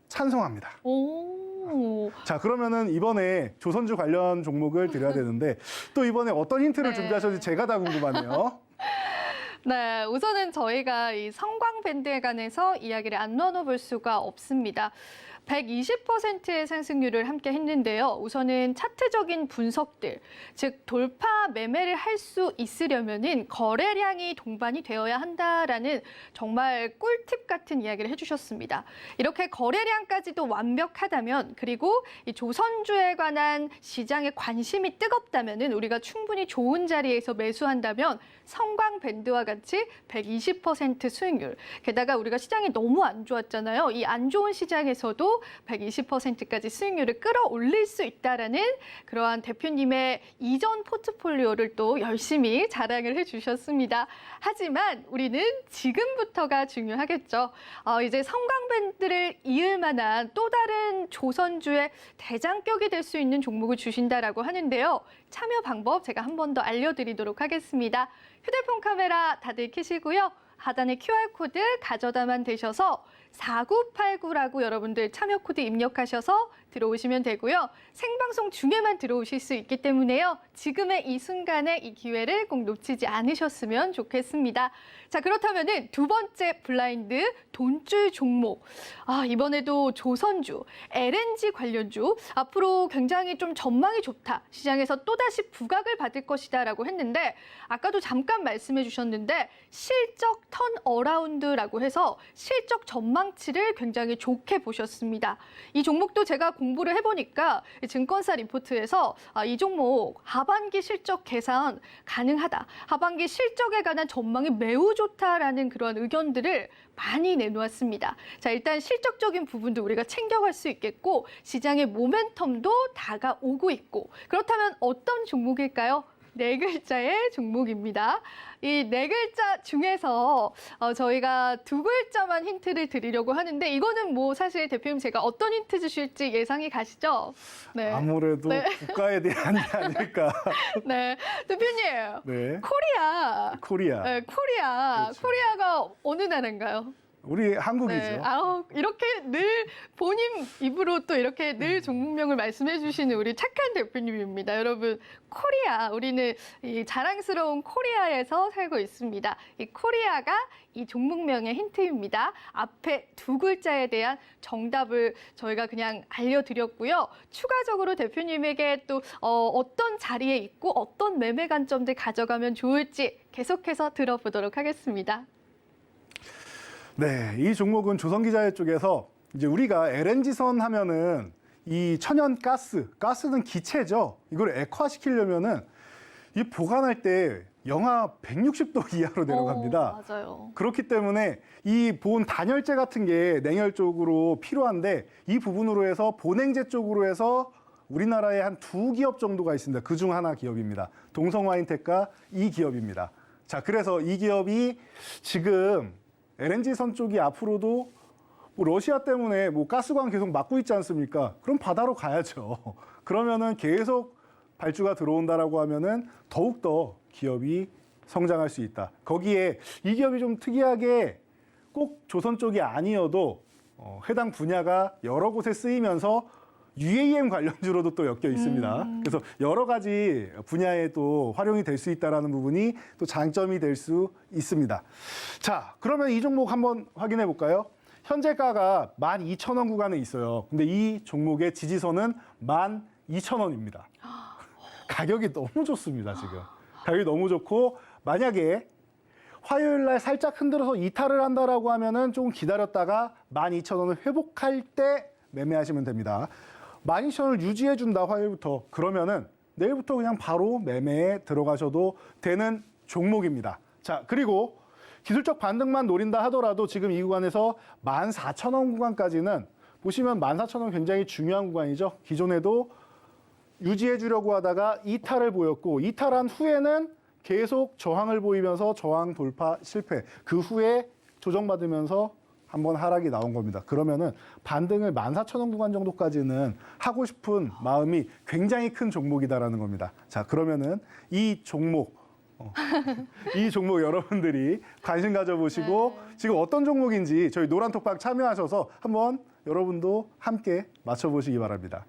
찬성합니다. 오. 자, 그러면은 이번에 조선주 관련 종목을 드려야 되는데 또 이번에 어떤 힌트를 네. 준비하셨는지 제가 다 궁금하네요. 네, 우선은 저희가 이 성광밴드에 관해서 이야기를 안 나눠볼 수가 없습니다. 120%의 상승률을 함께 했는데요. 우선은 차트적인 분석들, 즉 돌파 매매를 할 수 있으려면은 거래량이 동반이 되어야 한다라는 정말 꿀팁 같은 이야기를 해주셨습니다. 이렇게 거래량까지도 완벽하다면, 그리고 이 조선주에 관한 시장의 관심이 뜨겁다면은 우리가 충분히 좋은 자리에서 매수한다면 성광밴드와 같이 120% 수익률. 게다가 우리가 시장이 너무 안 좋았잖아요. 이 안 좋은 시장에서도 120%까지 수익률을 끌어올릴 수 있다라는 그러한 대표님의 이전 포트폴리오를 또 열심히 자랑을 해주셨습니다. 하지만 우리는 지금부터가 중요하겠죠. 이제 성광밴드를 이을 만한 또 다른 조선주의 대장격이 될 수 있는 종목을 주신다라고 하는데요. 참여 방법 제가 한 번 더 알려드리도록 하겠습니다. 휴대폰 카메라 다들 켜시고요. 하단에 QR코드 가져다만 되셔서 4989라고 여러분들 참여 코드 입력하셔서 들어오시면 되고요. 생방송 중에만 들어오실 수 있기 때문에요. 지금의 이 순간에 이 기회를 꼭 놓치지 않으셨으면 좋겠습니다. 자, 그렇다면은 두 번째 블라인드 돈줄 종목. 이번에도 조선주, LNG 관련주 앞으로 굉장히 좀 전망이 좋다. 시장에서 또다시 부각을 받을 것이다라고 했는데 아까도 잠깐 말씀해 주셨는데 실적 턴 어라운드라고 해서 실적 전망치를 굉장히 좋게 보셨습니다. 이 종목도 제가 공부를 해보니까 증권사 리포트에서 이 종목 하반기 실적 개선 가능하다. 하반기 실적에 관한 전망이 매우 좋다라는 그런 의견들을 많이 내놓았습니다. 자, 일단 실적적인 부분도 우리가 챙겨갈 수 있겠고 시장의 모멘텀도 다가오고 있고 그렇다면 어떤 종목일까요? 네 글자의 종목입니다. 이 네 글자 중에서 저희가 두 글자만 힌트를 드리려고 하는데 이거는 뭐 사실 대표님 제가 어떤 힌트 주실지 예상이 가시죠? 네. 아무래도 네. 국가에 대한 게 아닐까. 네. 대표님. 네. 코리아. 코리아. 네, 코리아. 그렇죠. 코리아가 어느 나라인가요? 우리 한국이죠. 네. 이렇게 늘 본인 입으로 또 이렇게 늘 종목명을 말씀해 주시는 우리 착한 대표님입니다. 여러분, 코리아. 우리는 이 자랑스러운 코리아에서 살고 있습니다. 이 코리아가 이 종목명의 힌트입니다. 앞에 두 글자에 대한 정답을 저희가 그냥 알려드렸고요. 추가적으로 대표님에게 또 어떤 자리에 있고 어떤 매매 관점들 가져가면 좋을지 계속해서 들어보도록 하겠습니다. 네, 이 종목은 조선기자재 쪽에서 이제 우리가 LNG선 하면은 이 가스는 기체죠. 이걸 액화시키려면은 이 보관할 때 영하 160도 이하로 내려갑니다. 맞아요. 그렇기 때문에 이 본 단열재 같은 게 냉열 쪽으로 필요한데 이 부분으로 해서 본행제 쪽으로 해서 우리나라에 한 두 기업 정도가 있습니다. 그중 하나 기업입니다. 동성와인텍과 이 기업입니다. 자, 그래서 이 기업이 지금 LNG선 쪽이 앞으로도 뭐 러시아 때문에 뭐 가스관 계속 막고 있지 않습니까? 그럼 바다로 가야죠. 그러면은 계속 발주가 들어온다라고 하면은 더욱더 기업이 성장할 수 있다. 거기에 이 기업이 좀 특이하게 꼭 조선 쪽이 아니어도 해당 분야가 여러 곳에 쓰이면서 UAM 관련주로도 또 엮여 있습니다. 그래서 여러 가지 분야에 또 활용이 될 수 있다는 부분이 또 장점이 될 수 있습니다. 자, 그러면 이 종목 한번 확인해 볼까요? 현재가가 12,000원 구간에 있어요. 근데 이 종목의 지지선은 12,000원입니다. 가격이 너무 좋습니다, 지금. 가격이 너무 좋고 만약에 화요일 날 살짝 흔들어서 이탈을 한다라고 하면은 조금 기다렸다가 12,000원을 회복할 때 매매하시면 됩니다. 12,000원을 유지해 준다 화요일부터. 그러면은 내일부터 그냥 바로 매매에 들어가셔도 되는 종목입니다. 자, 그리고 기술적 반등만 노린다 하더라도 지금 이 구간에서 14,000원 구간까지는 보시면 14,000원 굉장히 중요한 구간이죠. 기존에도 유지해 주려고 하다가 이탈을 보였고 이탈한 후에는 계속 저항을 보이면서 저항 돌파 실패. 그 후에 조정받으면서 한번 하락이 나온 겁니다. 그러면은 반등을 14,000원 구간 정도까지는 하고 싶은 마음이 굉장히 큰 종목이다라는 겁니다. 자, 그러면은 이 종목 여러분들이 관심 가져보시고 지금 어떤 종목인지 저희 노란톡방 참여하셔서 한번 여러분도 함께 맞춰보시기 바랍니다.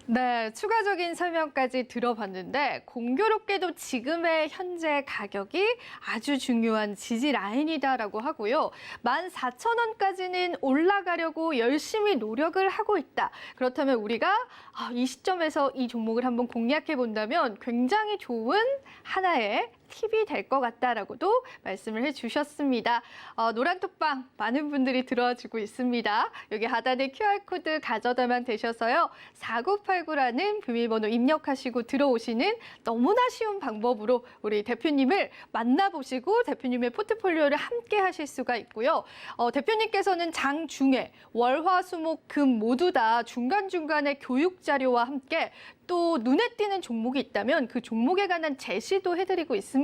네, 추가적인 설명까지 들어봤는데 공교롭게도 지금의 현재 가격이 아주 중요한 지지 라인이다라고 하고요. 14,000원까지는 올라가려고 열심히 노력을 하고 있다. 그렇다면 우리가 이 시점에서 이 종목을 한번 공략해 본다면 굉장히 좋은 하나의 팁이 될 것 같다라고도 말씀을 해주셨습니다. 노란톡방 많은 분들이 들어와주고 있습니다. 여기 하단에 QR코드 가져다만 되셔서요. 4989라는 비밀번호 입력하시고 들어오시는 너무나 쉬운 방법으로 우리 대표님을 만나보시고 대표님의 포트폴리오를 함께 하실 수가 있고요. 대표님께서는 장중에 월화수목금 모두 다 중간중간에 교육 자료와 함께 또 눈에 띄는 종목이 있다면 그 종목에 관한 제시도 해드리고 있습니다.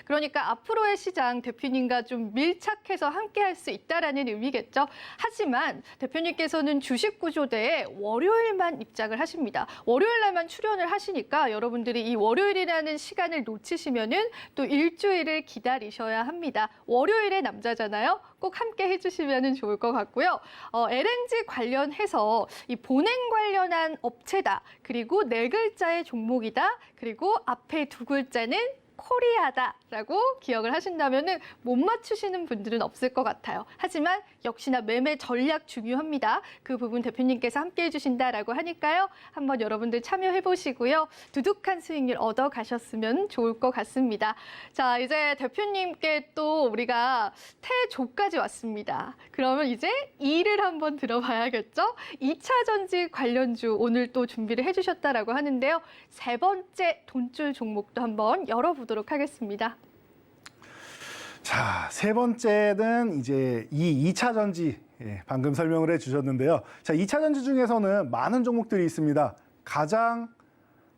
그러니까 앞으로의 시장 대표님과 좀 밀착해서 함께 할 수 있다라는 의미겠죠. 하지만 대표님께서는 주식구조대에 월요일만 입장을 하십니다. 월요일 날만 출연을 하시니까 여러분들이 이 월요일이라는 시간을 놓치시면은 또 일주일을 기다리셔야 합니다. 월요일의 남자잖아요. 꼭 함께 해주시면 좋을 것 같고요. LNG 관련해서 이 본행 관련한 업체다. 그리고 네 글자의 종목이다. 그리고 앞에 두 글자는 코리아다라고 기억을 하신다면 못 맞추시는 분들은 없을 것 같아요. 하지만 역시나 매매 전략 중요합니다. 그 부분 대표님께서 함께 해주신다라고 하니까요. 한번 여러분들 참여해보시고요. 두둑한 수익률 얻어가셨으면 좋을 것 같습니다. 자, 이제 대표님께 또 우리가 태조까지 왔습니다. 그러면 이제 2를 한번 들어봐야겠죠? 2차 전지 관련주 오늘 또 준비를 해주셨다라고 하는데요. 세 번째 돈줄 종목도 한번 열어보도록 하겠습니다. 자, 세 번째는 이제 이 2차 전지, 방금 설명을 해주셨는데요. 자, 2차 전지 중에서는 많은 종목들이 있습니다. 가장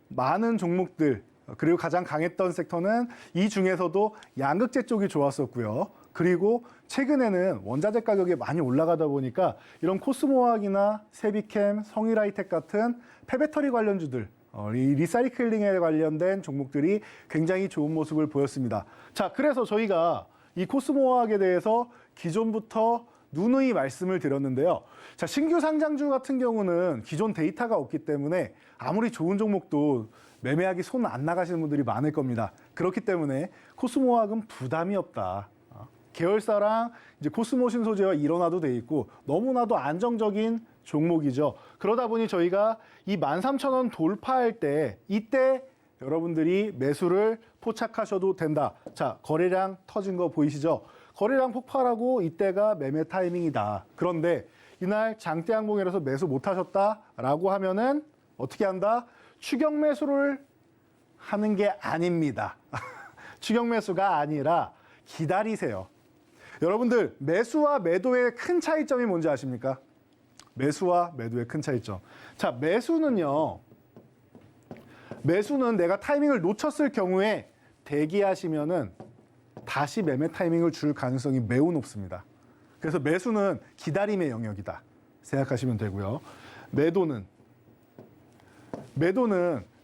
많은 종목들, 그리고 가장 강했던 섹터는 이 중에서도 양극재 쪽이 좋았었고요. 그리고 최근에는 원자재 가격이 많이 올라가다 보니까 이런 코스모화학이나 세비캠, 성일하이텍 같은 폐배터리 관련주들, 이 리사이클링에 관련된 종목들이 굉장히 좋은 모습을 보였습니다. 자, 그래서 저희가 이 코스모화학에 대해서 기존부터 누누이 말씀을 드렸는데요. 자, 신규 상장주 같은 경우는 기존 데이터가 없기 때문에 아무리 좋은 종목도 매매하기 손 안 나가시는 분들이 많을 겁니다. 그렇기 때문에 코스모화학은 부담이 없다. 계열사랑 이제 코스모 신소재와 일원화도 돼 있고 너무나도 안정적인 종목이죠. 그러다 보니 저희가 이 13,000원 돌파할 때 이때 여러분들이 매수를 포착하셔도 된다. 자, 거래량 터진 거 보이시죠? 거래량 폭발하고 이때가 매매 타이밍이다. 그런데 이날 장대 항공이라서 매수 못 하셨다라고 하면은 어떻게 한다? 추격 매수를 하는 게 아닙니다. 추격 매수가 아니라 기다리세요. 여러분들 매수와 매도의 큰 차이점이 뭔지 아십니까? 매수와 매도의 큰 차이점. 자, 매수는 내가 타이밍을 놓쳤을 경우에 대기하시면은 다시 매매 타이밍을 줄 가능성이 매우 높습니다. 그래서 매수는 기다림의 영역이다 생각하시면 되고요. 매도는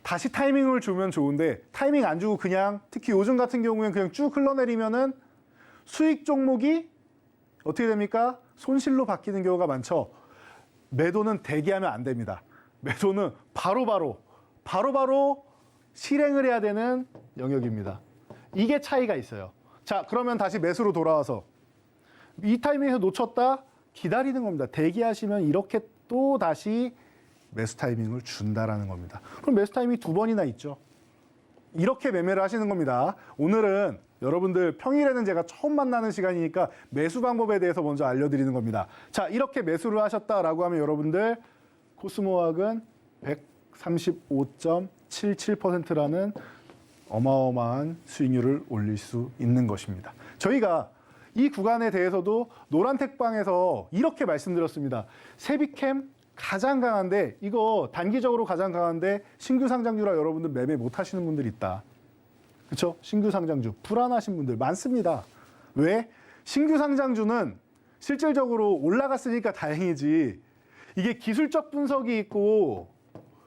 다시 타이밍을 주면 좋은데 타이밍 안 주고 그냥 특히 요즘 같은 경우에는 그냥 쭉 흘러내리면은 수익 종목이 어떻게 됩니까? 손실로 바뀌는 경우가 많죠. 매도는 대기하면 안 됩니다. 매도는 바로바로 실행을 해야 되는 영역입니다. 이게 차이가 있어요. 자, 그러면 다시 매수로 돌아와서 이 타이밍에서 놓쳤다? 기다리는 겁니다. 대기하시면 이렇게 또 다시 매수 타이밍을 준다라는 겁니다. 그럼 매수 타이밍이 두 번이나 있죠. 이렇게 매매를 하시는 겁니다. 오늘은 여러분들 평일에는 제가 처음 만나는 시간이니까 매수 방법에 대해서 먼저 알려드리는 겁니다. 자, 이렇게 매수를 하셨다라고 하면 여러분들 코스모학은 135.77%라는 어마어마한 수익률을 올릴 수 있는 것입니다. 저희가 이 구간에 대해서도 노란택방에서 이렇게 말씀드렸습니다. 세비캠 가장 강한데 이거 단기적으로 가장 강한데 신규 상장주라 여러분들 매매 못 하시는 분들이 있다. 그렇죠? 신규 상장주 불안하신 분들 많습니다. 왜? 신규 상장주는 실질적으로 올라갔으니까 다행이지. 이게 기술적 분석이 있고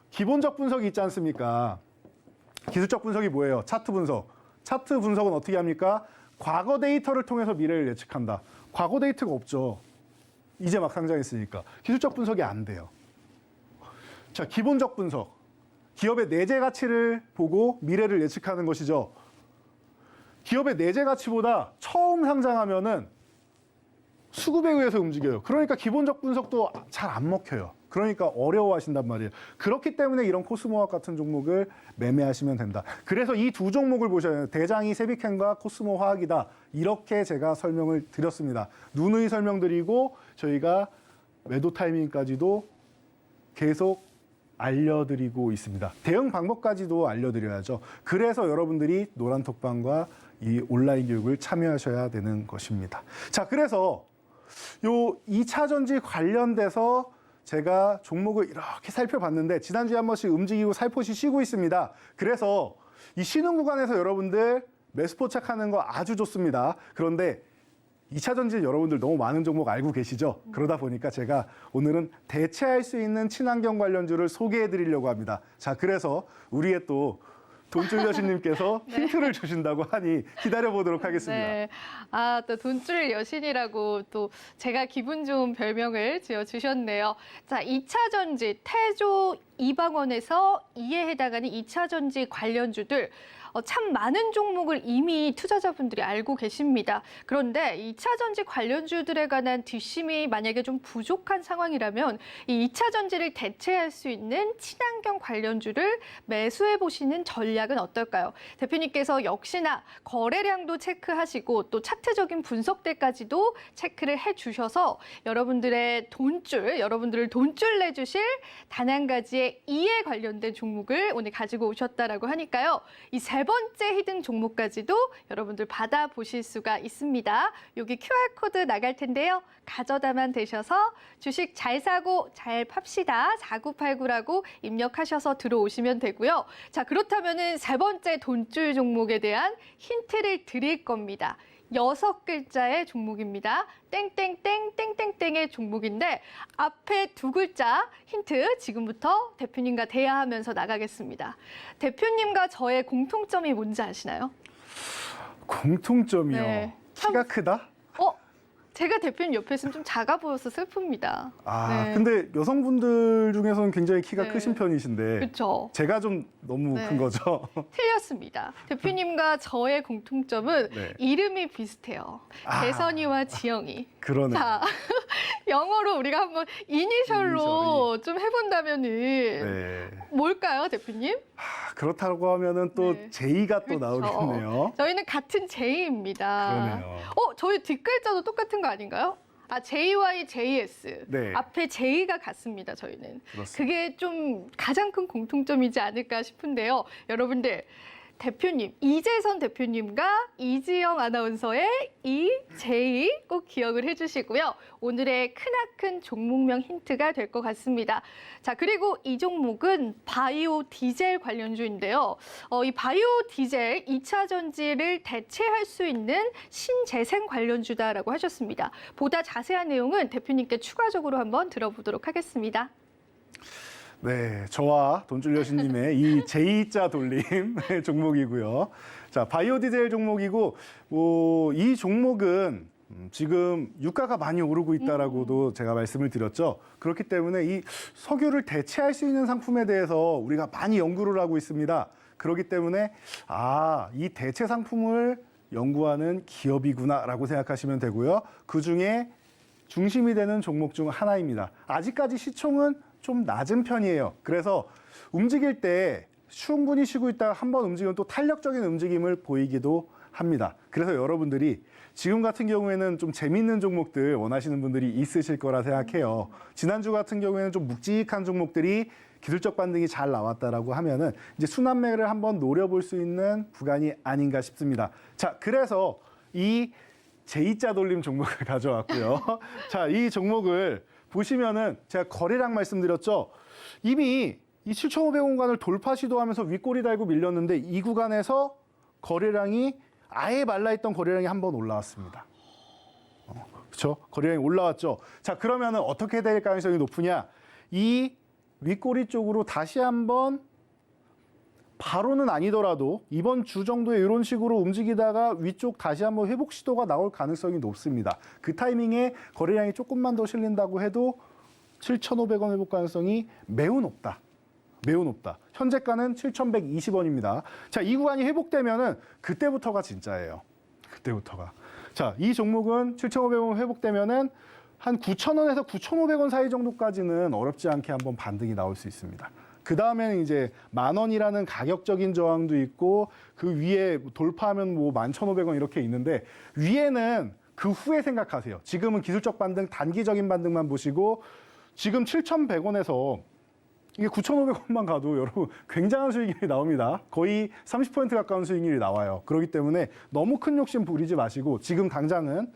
기본적 분석이 있지 않습니까? 기술적 분석이 뭐예요? 차트 분석. 차트 분석은 어떻게 합니까? 과거 데이터를 통해서 미래를 예측한다. 과거 데이터가 없죠. 이제 막 상장했으니까. 기술적 분석이 안 돼요. 자, 기본적 분석. 기업의 내재 가치를 보고 미래를 예측하는 것이죠. 기업의 내재 가치보다 처음 상장하면은 수급에 의해서 움직여요. 그러니까 기본적 분석도 잘 안 먹혀요. 그러니까 어려워하신단 말이에요. 그렇기 때문에 이런 코스모학 같은 종목을 매매하시면 된다. 그래서 이 두 종목을 보셔야 해요. 대장이 세비캠과 코스모 화학이다. 이렇게 제가 설명을 드렸습니다. 누누이 설명드리고 저희가 매도 타이밍까지도 계속 알려드리고 있습니다. 대응 방법까지도 알려드려야죠. 그래서 여러분들이 노란톡방과 이 온라인 교육을 참여하셔야 되는 것입니다. 자, 그래서 요 2차 전지 관련돼서 제가 종목을 이렇게 살펴봤는데 지난주에 한 번씩 움직이고 살포시 쉬고 있습니다. 그래서 이 쉬는 구간에서 여러분들 매수 포착하는 거 아주 좋습니다. 그런데 2차 전지 여러분들 너무 많은 종목 알고 계시죠? 그러다 보니까 제가 오늘은 대체할 수 있는 친환경 관련주를 소개해 드리려고 합니다. 자, 그래서 우리의 또 돈줄 여신님께서 네. 힌트를 주신다고 하니 기다려 보도록 하겠습니다. 네. 아, 또 돈줄 여신이라고 또 제가 기분 좋은 별명을 지어주셨네요. 자, 2차 전지 태조 이방원에서 이에 해당하는 2차 전지 관련주들 참 많은 종목을 이미 투자자분들이 알고 계십니다. 그런데 2차 전지 관련주들에 관한 뒷심이 만약에 좀 부족한 상황이라면 이 2차 전지를 대체할 수 있는 친환경 관련주를 매수해 보시는 전략은 어떨까요? 대표님께서 역시나 거래량도 체크하시고 또 차트적인 분석대까지도 체크를 해주셔서 여러분들을 돈줄 내주실 단 한 가지의 이에 관련된 종목을 오늘 가지고 오셨다라고 하니까요. 이 세 번째 히든 종목까지도 여러분들 받아보실 수가 있습니다. 여기 QR코드 나갈 텐데요. 가져다만 되셔서 주식 잘 사고 잘 팝시다. 4989라고 입력하셔서 들어오시면 되고요. 자, 그렇다면은 세 번째 돈줄 종목에 대한 힌트를 드릴 겁니다. 6글자의 종목입니다. 땡땡땡땡땡땡의 종목인데 앞에 두 글자 힌트 지금부터 대표님과 대화하면서 나가겠습니다. 대표님과 저의 공통점이 뭔지 아시나요? 공통점이요. 네. 키가 크다? 제가 대표님 옆에 있으면 좀 작아 보여서 슬픕니다. 아, 네. 근데 여성분들 중에서는 굉장히 키가 네. 크신 편이신데 그렇죠. 제가 좀 너무 네. 큰 거죠. 틀렸습니다. 대표님과 저의 공통점은 네. 이름이 비슷해요. 아. 대선이와 지영이. 그러네. 자, 영어로 우리가 한번 이니셜로 좀 해본다면은 네. 뭘까요, 대표님? 그렇다고 하면은 또 네. J가 또 그렇죠. 나오겠네요. 저희는 같은 J입니다. 그러네요. 저희 뒷글자도 똑같은 거 아닌가요? 아, JY, JS. 네. 앞에 J가 같습니다, 저희는. 그렇습니다. 그게 좀 가장 큰 공통점이지 않을까 싶은데요. 여러분들, 대표님, 이재선 대표님과 이지영 아나운서의 이 J 꼭 기억을 해주시고요. 오늘의 크나큰 종목명 힌트가 될 것 같습니다. 자, 그리고 이 종목은 바이오 디젤 관련주인데요. 이 바이오 디젤 2차 전지를 대체할 수 있는 신재생 관련주다라고 하셨습니다. 보다 자세한 내용은 대표님께 추가적으로 한번 들어보도록 하겠습니다. 네, 저와 돈줄 여신님의 이 J자 돌림 종목이고요. 자, 바이오 디젤 종목이고 이 종목은 지금 유가가 많이 오르고 있다라고도 제가 말씀을 드렸죠. 그렇기 때문에 이 석유를 대체할 수 있는 상품에 대해서 우리가 많이 연구를 하고 있습니다. 그렇기 때문에 이 대체 상품을 연구하는 기업이구나라고 생각하시면 되고요. 그중에 중심이 되는 종목 중 하나입니다. 아직까지 시총은 좀 낮은 편이에요. 그래서 움직일 때 충분히 쉬고 있다가 한번 움직이면 또 탄력적인 움직임을 보이기도 합니다. 그래서 여러분들이 지금 같은 경우에는 좀 재밌는 종목들 원하시는 분들이 있으실 거라 생각해요. 지난주 같은 경우에는 좀 묵직한 종목들이 기술적 반등이 잘 나왔다라고 하면은 이제 순환매를 한번 노려볼 수 있는 구간이 아닌가 싶습니다. 자, 그래서 이 J자 돌림 종목을 가져왔고요. 자, 이 종목을 보시면은 제가 거래량 말씀드렸죠. 이미 이 7,500원관을 돌파 시도하면서 윗꼬리 달고 밀렸는데 이 구간에서 거래량이 아예 말라있던 거래량이 한번 올라왔습니다. 그렇죠? 거래량이 올라왔죠. 자, 그러면은 어떻게 될 가능성이 높으냐? 이 윗꼬리 쪽으로 다시 한번 바로는 아니더라도 이번 주 정도에 이런 식으로 움직이다가 위쪽 다시 한번 회복 시도가 나올 가능성이 높습니다. 그 타이밍에 거래량이 조금만 더 실린다고 해도 7,500원 회복 가능성이 매우 높다. 매우 높다. 현재가는 7,120원입니다. 자, 이 구간이 회복되면은 그때부터가 진짜예요. 그때부터가. 자, 이 종목은 7,500원 회복되면은 한 9,000원에서 9,500원 사이 정도까지는 어렵지 않게 한번 반등이 나올 수 있습니다. 그 다음에는 이제 10,000원이라는 가격적인 저항도 있고 그 위에 돌파하면 뭐 11,500원 이렇게 있는데 위에는 그 후에 생각하세요. 지금은 기술적 반등, 단기적인 반등만 보시고 지금 7,100원에서 이게 9,500원만 가도 여러분 굉장한 수익률이 나옵니다. 거의 30% 가까운 수익률이 나와요. 그렇기 때문에 너무 큰 욕심 부리지 마시고 지금 당장은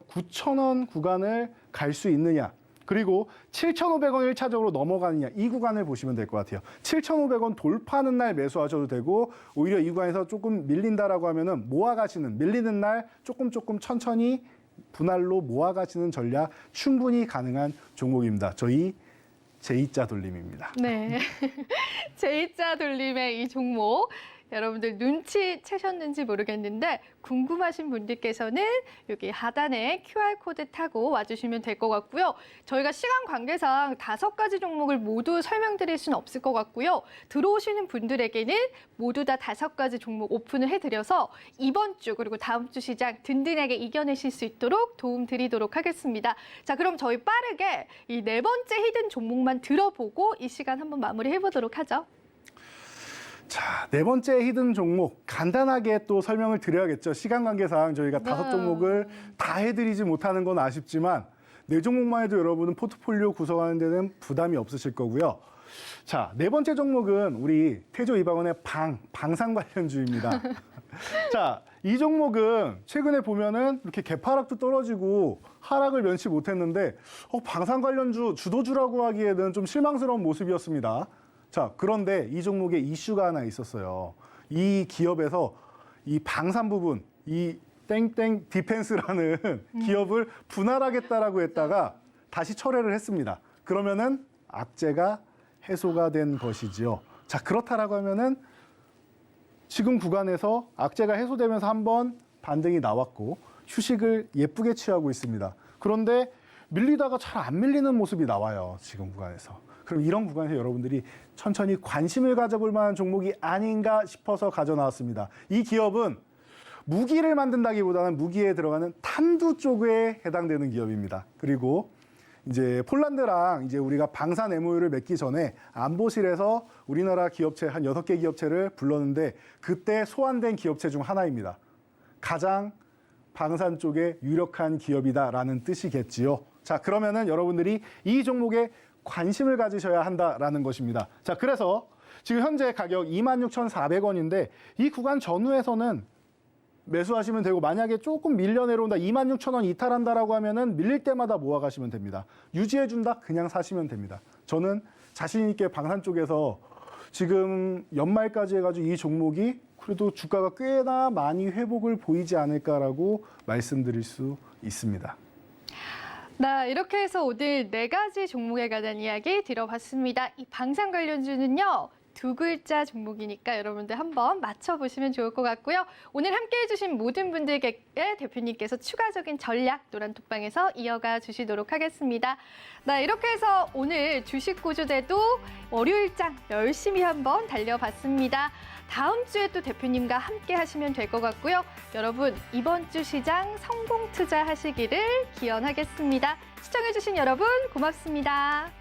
9,000원 구간을 갈 수 있느냐. 그리고 7,500원 1차적으로 넘어가느냐. 이 구간을 보시면 될 것 같아요. 7,500원 돌파하는 날 매수하셔도 되고 오히려 이 구간에서 조금 밀린다라고 하면은 모아가시는 밀리는 날 조금 천천히 분할로 모아가시는 전략 충분히 가능한 종목입니다. 저희 J자 돌림입니다. 네. J자 돌림의 이 종목. 여러분들 눈치채셨는지 모르겠는데 궁금하신 분들께서는 여기 하단에 QR코드 타고 와주시면 될 것 같고요. 저희가 시간 관계상 5가지 종목을 모두 설명드릴 수는 없을 것 같고요. 들어오시는 분들에게는 모두 다 5가지 종목 오픈을 해드려서 이번 주 그리고 다음 주 시장 든든하게 이겨내실 수 있도록 도움드리도록 하겠습니다. 자, 그럼 저희 빠르게 이 4번째 히든 종목만 들어보고 이 시간 한번 마무리해보도록 하죠. 자, 4번째 히든 종목 간단하게 또 설명을 드려야겠죠. 시간 관계상 저희가 5 종목을 다 해드리지 못하는 건 아쉽지만 4종목만 해도 여러분은 포트폴리오 구성하는 데는 부담이 없으실 거고요. 자, 4번째 종목은 우리 태조 이방원의 방산 관련주입니다. 자, 이 종목은 최근에 보면은 이렇게 개파락도 떨어지고 하락을 면치 못했는데 방산 관련주 주도주라고 하기에는 좀 실망스러운 모습이었습니다. 자, 그런데 이 종목에 이슈가 하나 있었어요. 이 기업에서 이 방산 부분, 이 땡땡 디펜스라는 기업을 분할하겠다라고 했다가 다시 철회를 했습니다. 그러면은 악재가 해소가 된 것이지요. 자, 그렇다라고 하면은 지금 구간에서 악재가 해소되면서 한번 반등이 나왔고 휴식을 예쁘게 취하고 있습니다. 그런데 밀리다가 잘 안 밀리는 모습이 나와요. 지금 구간에서. 그럼 이런 구간에서 여러분들이 천천히 관심을 가져볼 만한 종목이 아닌가 싶어서 가져나왔습니다. 이 기업은 무기를 만든다기보다는 무기에 들어가는 탄두 쪽에 해당되는 기업입니다. 그리고 이제 폴란드랑 이제 우리가 방산 MOU를 맺기 전에 안보실에서 우리나라 기업체 한 6개 기업체를 불렀는데 그때 소환된 기업체 중 하나입니다. 가장 방산 쪽에 유력한 기업이다라는 뜻이겠지요. 자, 그러면은 여러분들이 이 종목에 관심을 가지셔야 한다라는 것입니다. 자, 그래서 지금 현재 가격 26,400원인데 이 구간 전후에서는 매수하시면 되고 만약에 조금 밀려 내려온다 26,000원 이탈한다라고 하면은 밀릴 때마다 모아가시면 됩니다. 유지해준다 그냥 사시면 됩니다. 저는 자신 있게 방산 쪽에서 지금 연말까지 해가지고 이 종목이 그래도 주가가 꽤나 많이 회복을 보이지 않을까라고 말씀드릴 수 있습니다. 네, 이렇게 해서 오늘 4가지 종목에 관한 이야기 들어봤습니다. 이 방산 관련주는요. 2글자 종목이니까 여러분들 한번 맞춰보시면 좋을 것 같고요. 오늘 함께해 주신 모든 분들께 대표님께서 추가적인 전략 노란톡방에서 이어가 주시도록 하겠습니다. 네, 이렇게 해서 오늘 주식 구조대도 월요일장 열심히 한번 달려봤습니다. 다음 주에 또 대표님과 함께 하시면 될 것 같고요. 여러분 이번 주 시장 성공 투자하시기를 기원하겠습니다. 시청해주신 여러분 고맙습니다.